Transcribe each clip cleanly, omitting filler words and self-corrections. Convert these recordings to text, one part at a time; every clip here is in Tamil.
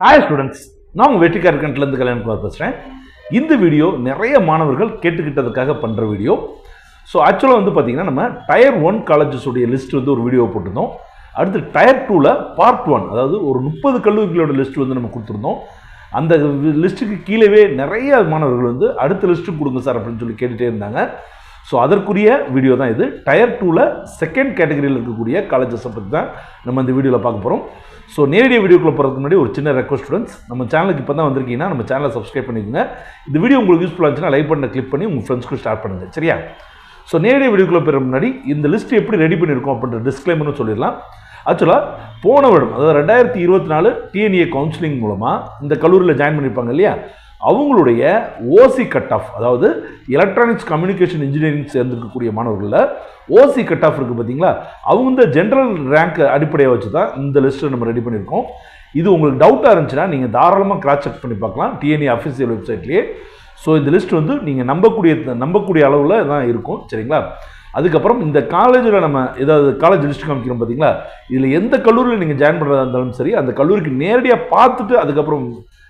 ஹாய் ஸ்டூடெண்ட்ஸ், நான் உங்கள் வெற்றிக்கார கண்ட்லேருந்து கல்யாணகுமார் பேசுகிறேன். இந்த வீடியோ நிறைய மாணவர்கள் கேட்டுக்கிட்டதுக்காக பண்ணுற வீடியோ. ஸோ ஆக்சுவலாக வந்து பார்த்தீங்கன்னா நம்ம டயர் 1 காலேஜஸுடைய லிஸ்ட் வந்து ஒரு வீடியோ போட்டிருந்தோம். அடுத்து டயர் 2ல் பார்ட் 1, அதாவது ஒரு 30 கல்லூரிகளோட லிஸ்ட் வந்து நம்ம கொடுத்துருந்தோம். அந்த லிஸ்ட்டுக்கு கீழே நிறைய மாணவர்கள் வந்து அடுத்த லிஸ்ட்டு கொடுங்க சார் அப்படின்னு சொல்லி கேட்டுகிட்டே இருந்தாங்க. ஸோ அதற்குரிய வீடியோ தான் இது. டயர் 2ல் செகண்ட் கேட்டகரியில் இருக்கக்கூடிய காலேஜஸை பற்றி தான் நம்ம இந்த வீடியோவில் பார்க்க போகிறோம். ஸோ நேரடியாக வீடியோக்குள்ள போகிறதுக்கு முன்னாடி ஒரு சின்ன ரெக்வஸ்ட் ஸ்டூடெண்ட்ஸ், நம்ம சேனலுக்கு இப்போ தான் வந்திருக்கீங்கன்னா நம்ம சேனலை சப்ஸ்கிரைப் பண்ணிக்கோங்க. இந்த வீடியோ உங்களுக்கு யூஸ்ஃபுல்லாக இருந்துச்சுன்னா லைக் பண்ண கிளிக் பண்ணி உங்கள் ஃப்ரெண்ட்ஸ்க்கு ஸ்டார்ட் பண்ணுங்கள், சரியா? ஸோ நேரடியாக வீடியோக்குள்ள போகிற முன்னாடி இந்த லிஸ்ட் எப்படி ரெடி பண்ணியிருக்கோம் அப்படின்ற டிஸ்க்ளைமர்னு சொல்லிடலாம். ஆக்சுவலாக போன வருடம், அதாவது 2024 டிஎன்ஏ கவுன்சிலிங் மூலமாக இந்த கல்லூரியில் ஜாயின் பண்ணியிருப்பாங்க இல்லையா, அவங்களுடைய ஓசி கட் ஆஃப், அதாவது எலக்ட்ரானிக்ஸ் கம்யூனிகேஷன் இன்ஜினியரிங் சேர்ந்துருக்கக்கூடிய மாணவர்களில் ஓசி கட் ஆஃப் இருக்குது பார்த்தீங்களா, அவங்க இந்த ஜென்ரல் ரேங்க் அடிப்படையை வச்சு தான் இந்த லிஸ்ட்டை நம்ம ரெடி பண்ணியிருக்கோம். இது உங்களுக்கு டவுட்டாக இருந்துச்சுன்னா நீங்கள் தாராளமாக கிராஸ் செக் பண்ணி பார்க்கலாம் டிஎன்ஏ அஃபிஷியல் வெப்சைட்லேயே. ஸோ இந்த லிஸ்ட் வந்து நீங்கள் நம்பக்கூடிய அளவில் தான் இருக்கும், சரிங்களா? அதுக்கப்புறம் இந்த காலேஜில் நம்ம ஏதாவது காலேஜ் லிஸ்ட் காமிக்கிறோம் பார்த்தீங்களா, இதில் எந்த கல்லூரியில் நீங்கள் ஜாயின் பண்ணுறதா இருந்தாலும் சரி, அந்த கல்லூரிக்கு நேரடியாக பார்த்துட்டு அதுக்கப்புறம்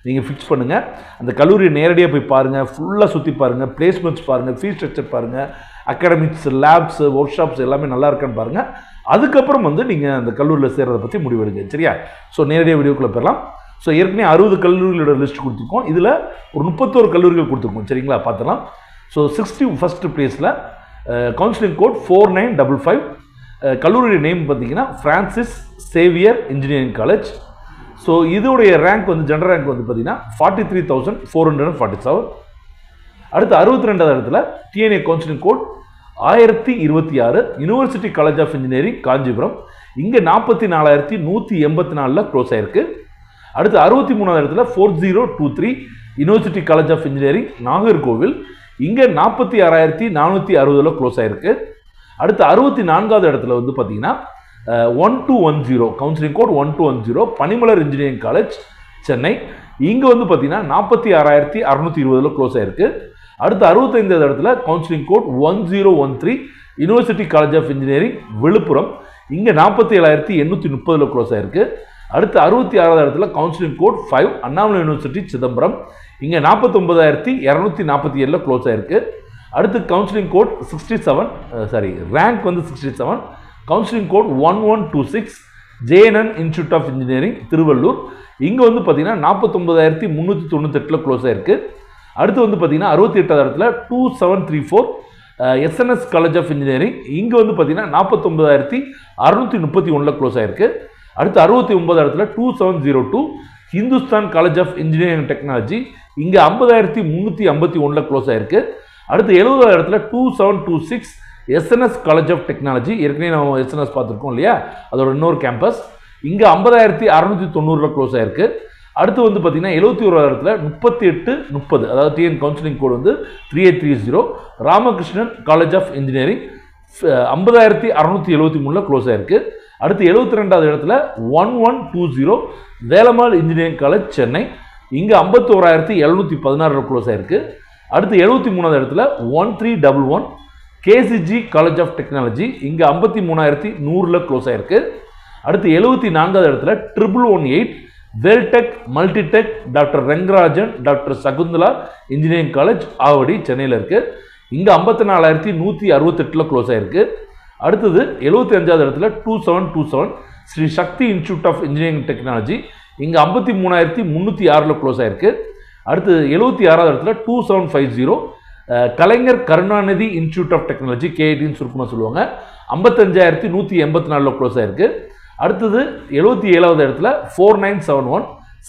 நீங்கள் ஃபிக்ஸ் பண்ணுங்கள். அந்த கல்லூரியை நேரடியாக போய் பாருங்கள், ஃபுல்லாக சுற்றி பாருங்கள், பிளேஸ்மெண்ட்ஸ் பாருங்கள், ஃபீஸ் ஸ்ட்ரக்சர் பாருங்கள், அகாடமிக்ஸ், லேப்ஸ், ஒர்க் ஷாப்ஸ் எல்லாமே நல்லா இருக்கான்னு பாருங்கள். அதுக்கப்புறம் வந்து நீங்கள் அந்த கல்லூரியில் சேர்றதை பற்றி முடிவெடுங்க, சரியா? ஸோ நேரடியாக வீடியோக்குள்ளே போயிடலாம். ஸோ ஏற்கனவே 60 கல்லூரிகளோட லிஸ்ட் கொடுத்துருக்கோம். இதில் ஒரு 31 கல்லூரிகள் கொடுத்துருக்கோம், சரிங்களா? பார்த்துலாம். ஸோ 61st பிளேஸில் கவுன்சிலிங் கோட் 4955, கல்லூரி நேம் பார்த்தீங்கன்னா Francis Xavier engineering college. So இதோடைய ரேங்க் வந்து ஜென்ரல் ரேங்க் வந்து பார்த்தீங்கன்னா 43,447. அடுத்து 62வது இடத்துல TNEA counselling code 1026, university college of engineering Kanchipuram. இங்கே 44,184 க்ளோஸ் ஆயிருக்கு. அடுத்து 63வது இடத்துல 4023, university college of engineering Nagercoil. இங்கே 46,460 க்ளோஸ் ஆயிருக்கு. அடுத்து 64வது இடத்துல வந்து பார்த்தீங்கன்னா 1210, counselling code 1210, Panimalar engineering college Chennai. இங்கே வந்து பார்த்தீங்கன்னா 46,620 க்ளோஸ் ஆயிருக்கு. அடுத்து 65வது இடத்துல counselling code 1013, university college of engineering Villupuram. இங்கே 47,830 க்ளோஸ் ஆயிருக்கு. அடுத்து 66வது இடத்துல counselling code 5, Annamalai university Chidambaram. இங்கே 49,247 க்ளோஸ் ஆயிருக்கு. அடுத்து கவுன்சிலிங் கோட் 67, ரேங்க் வந்து 67, counselling code 1126, JNN institute of engineering Tiruvallur. இங்கே வந்து பார்த்தீங்கன்னா 49,398 க்ளோஸ் ஆயிருக்கு. அடுத்து வந்து பார்த்தீங்கன்னா 68வது இடத்துல 2734, எஸ்என்எஸ் காலேஜ் ஆஃப் இன்ஜினியரிங். இங்கே வந்து பார்த்தீங்கன்னா 49,631 க்ளோஸ் ஆயிருக்கு. அடுத்து 69வது இடத்துல 2702, Hindustan college of engineering technology. இங்கே 50,351 க்ளோஸ் ஆயிருக்கு. அடுத்து 70வது இடத்துல 2726, எஸ்என்எஸ் காலேஜ் ஆஃப் டெக்னாலஜி. ஏற்கனவே நம்ம எஸ்என்எஸ் பார்த்துருக்கோம் இல்லையா, அதோட இன்னொரு கேம்பஸ். இங்கே 50,690 க்ளோஸ் ஆயிருக்கு. அடுத்து வந்து பார்த்தீங்கன்னா 71வது இடத்துல 3830, அதாவது டிஎன் கவுன்சிலிங் கோட் வந்து 3830, Ramakrishnan college of engineering. 50,673 close ஆயிருக்கு. அடுத்து 72வது இடத்துல 1120, வேலம்மாள் இன்ஜினியரிங் காலேஜ் சென்னை. இங்கே 51,716 க்ளோஸ் ஆயிருக்கு. அடுத்து 73வது இடத்துல 1311, கேசிஜி காலேஜ் ஆஃப் டெக்னாலஜி. இங்கே 53,100 க்ளோஸ் ஆயிருக்கு. அடுத்து 74வது இடத்துல 1118, Veltech multitech doctor Rangarajan, doctor Sakunthala engineering college Avadi சென்னையில் இருக்குது. இங்கே 54,168 க்ளோஸ் ஆயிருக்கு. அடுத்தது 75வது இடத்துல 2727, Sri Sakthi institute of engineering technology. இங்கே 53,306 க்ளோஸ் ஆயிருக்கு. அடுத்து 76வது இடத்துல 2750, Kalaignar Karunanidhi institute of technology, கேஐடின்னு சுருக்கமாக சொல்லுவாங்க. 55,184 க்ளோஸ் ஆயிருக்கு. அடுத்தது 77வது இடத்துல 4971,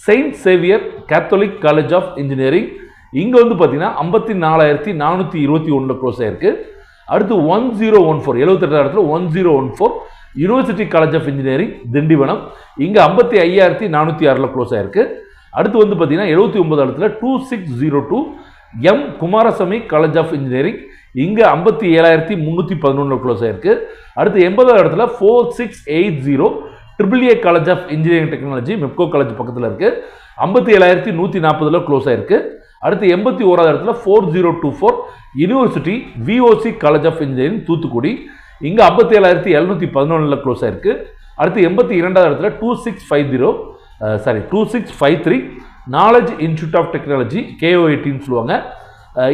Saint Xavier Catholic college of engineering. இங்கே வந்து பார்த்தீங்கன்னா 54,421 க்ளோஸ் ஆயிருக்கு. அடுத்து 1014, 78வது இடத்துல 1014, university college of engineering Tindivanam. இங்கே 55,406 க்ளோஸ் ஆயிருக்கு. அடுத்து வந்து பார்த்தீங்கன்னா 79வது இடத்துல 2602, M Kumarasamy college of engineering. இங்கே 57,311 க்ளோஸ் ஆயிருக்கு. அடுத்து 80வது இடத்துல 4680, AAA college of engineering technology, Mepco college பக்கத்தில் இருக்குது. 57,140 க்ளோஸ் ஆயிருக்கு. அடுத்து 81வது இடத்துல 4024, university VOC college of engineering Thoothukudi. இங்கே 57,711 க்ளோஸ் ஆயிருக்கு. அடுத்து 82வது இடத்துல 2650, 2653 knowledge institute of technology KO18 சொல்லுவாங்க.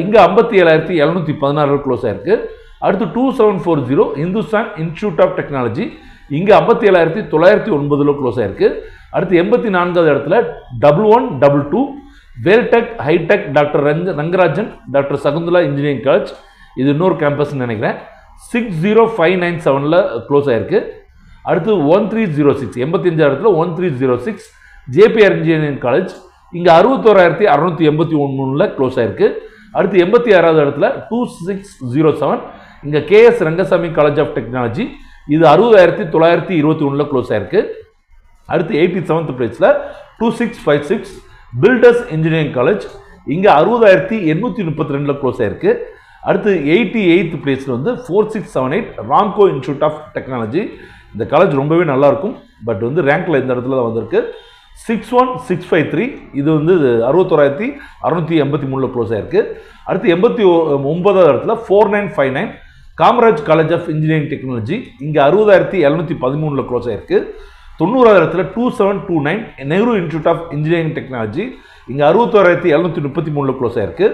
இங்கே 57,716 க்ளோஸ் ஆயிருக்கு. அடுத்து 2740 இந்துஸ்தான் இன்ஸ்டியூட் ஆஃப் டெக்னாலஜி, இங்கே 57,909 க்ளோஸ் ஆயிருக்கு. அடுத்து 84வது இடத்துல 1122 Veltech hitech doctor Rangarajan doctor Sakunthala engineering college, இது இன்னொரு கேம்பஸ்ன்னு நினைக்கிறேன், 60597 க்ளோஸ் ஆயிருக்கு. அடுத்து 1306 85 இடத்துல 1306 JPR இன்ஜினியரிங் காலேஜ், இங்கே 61,681 க்ளோஸ் ஆயிருக்கு. அடுத்து 86வது இடத்துல 2607 இங்கே KS Rangasamy college of technology, இது 60,921 க்ளோஸ் ஆயிருக்கு. அடுத்து 87th பிளேஸில் 2656 பில்டர்ஸ் இன்ஜினியரிங் காலேஜ், இங்கே 60,832 க்ளோஸ் ஆயிருக்கு. அடுத்து 88th பிளேஸில் வந்து 4678 ராம்கோ இன்ஸ்டியூட் ஆஃப் டெக்னாலஜி, இந்த காலேஜ் ரொம்பவே நல்லா இருக்கும், பட் வந்து ரேங்க்ல இந்த இடத்துல தான் வந்திருக்கு. 61653 இது வந்து 61,683 க்ளோஸ் ஆயிருக்கு. அடுத்து 89வது இடத்துல 4959 Kamaraj college of engineering technology, இங்கே 60,713 க்ளோஸ் ஆயிருக்கு. 90வது இடத்துல 2729 Nehru institute of engineering technology, இங்கே 61,733 க்ளோஸ் ஆயிருக்கு.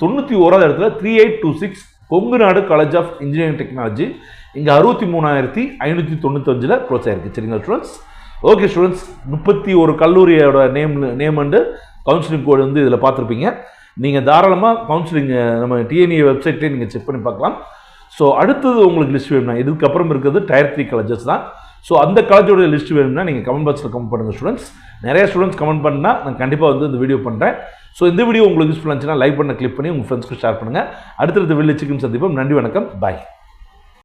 91வது இடத்துல 3826 கொங்கு நாடு காலேஜ் ஆஃப் இன்ஜினியரிங் டெக்னாலஜி, இங்கே 63,595 க்ளோஸ் ஆயிருக்கு. சரிங்களா ஸ்டூடெண்ட்ஸ்? ஓகே ஸ்டூடெண்ட்ஸ், 31 கல்லூரியோட நேம் அண்டு கவுன்சிலிங் கோடு வந்து இதில் பார்த்துருப்பீங்க. நீங்கள் தாராளமாக கவுன்சிலிங் நம்ம TNA வெப்சைட்லேயே நீங்கள் செக் பண்ணி பார்க்கலாம். ஸோ அடுத்தது உங்களுக்கு லிஸ்ட் வேணும்னா, இதுக்கப்புறம் இருக்கிறது Tier 3 காலேஜஸ் தான். ஸோ அந்த காலேஜோட லிஸ்ட் வேணும்னா நீங்கள் கமெண்ட் பாக்ஸில் கமெண்ட் பண்ணுங்கள் ஸ்டூடெண்ட்ஸ். நிறைய ஸ்டூடெண்ட்ஸ் கமெண்ட் பண்ணால் நான் கண்டிப்பாக வந்து இந்த வீடியோ பண்ணுறேன். ஸோ இந்த வீடியோ உங்களுக்கு யூஸ்ஃபுல்லாக இருந்துச்சுன்னா லைக் பண்ண கிளிக் பண்ணி உங்கள் ஃப்ரெண்ட்ஸ்க்கு ஷேர் பண்ணுங்கள். அடுத்தடுத்த வீடியோ சந்திப்போம். நன்றி, வணக்கம், பாய்.